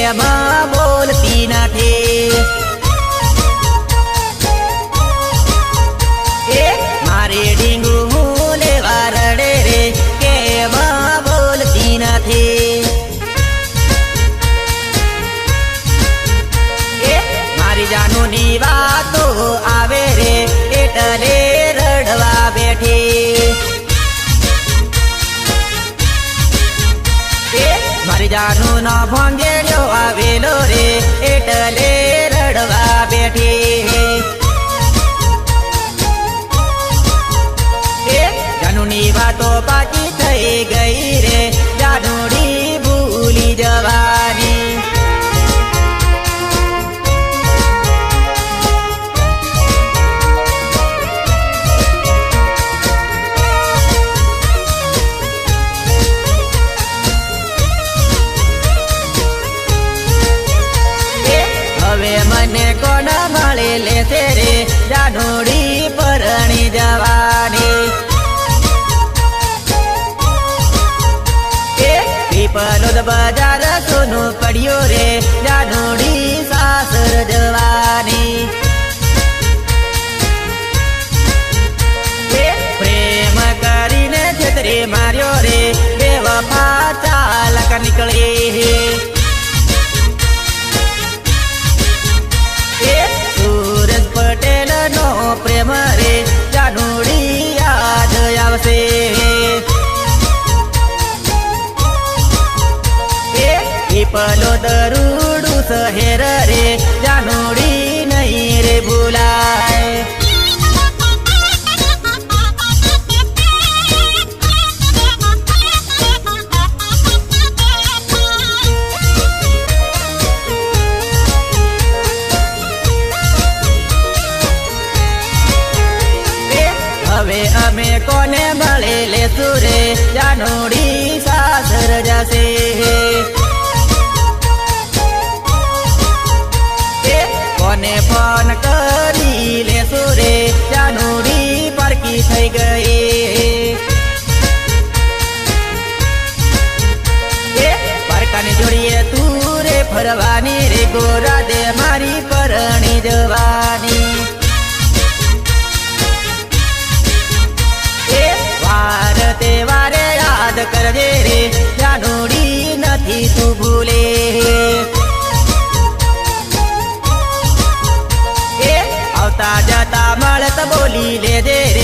કેમ બોલતી નથી એ મારી ડીંગુ હું લેવા રડે રે કેમ બોલતી નથી એ મારી જાનુની વાતો આવે રે એટલે રડવા બેઠી મારી જાનું નો ભંગેડ્યો આવેલો રે એટલે રડવા બેઠી જાનુની વાતો પાકી થઈ ગઈ રે જાનુડી ભૂલી જવાની મને કોણ મળે લેશે રે જાનુડી પરણી જવાની પીપલોદ બજાર સોનું પડ્યું રે જાનુડી સાસર જવાની પ્રેમ કરીને છેતરી માર્યો રે બેવફા ચાલક નીકળી સુરજ પટેલ નો પ્રેમ રે જાનુડી યાદ આવશે પીપલો દરુડું શહેર રે જાનુડી નહીં રે ભૂલાય હવે અમે કોને મળે લેશું રે જાનુડી સાસર જશે કોને ફોન કરી લેશું રે જાનુડી પારકી થઈ ગઈ પારકાની જોડીએ તું રે ફરવાની રે ગોરા દે મારી પરણી જવાની વાર તહેવારે યાદ કરજે રે જાનુડી નથી તું ભૂલે આવતા જતા મળત બોલી લેજે રે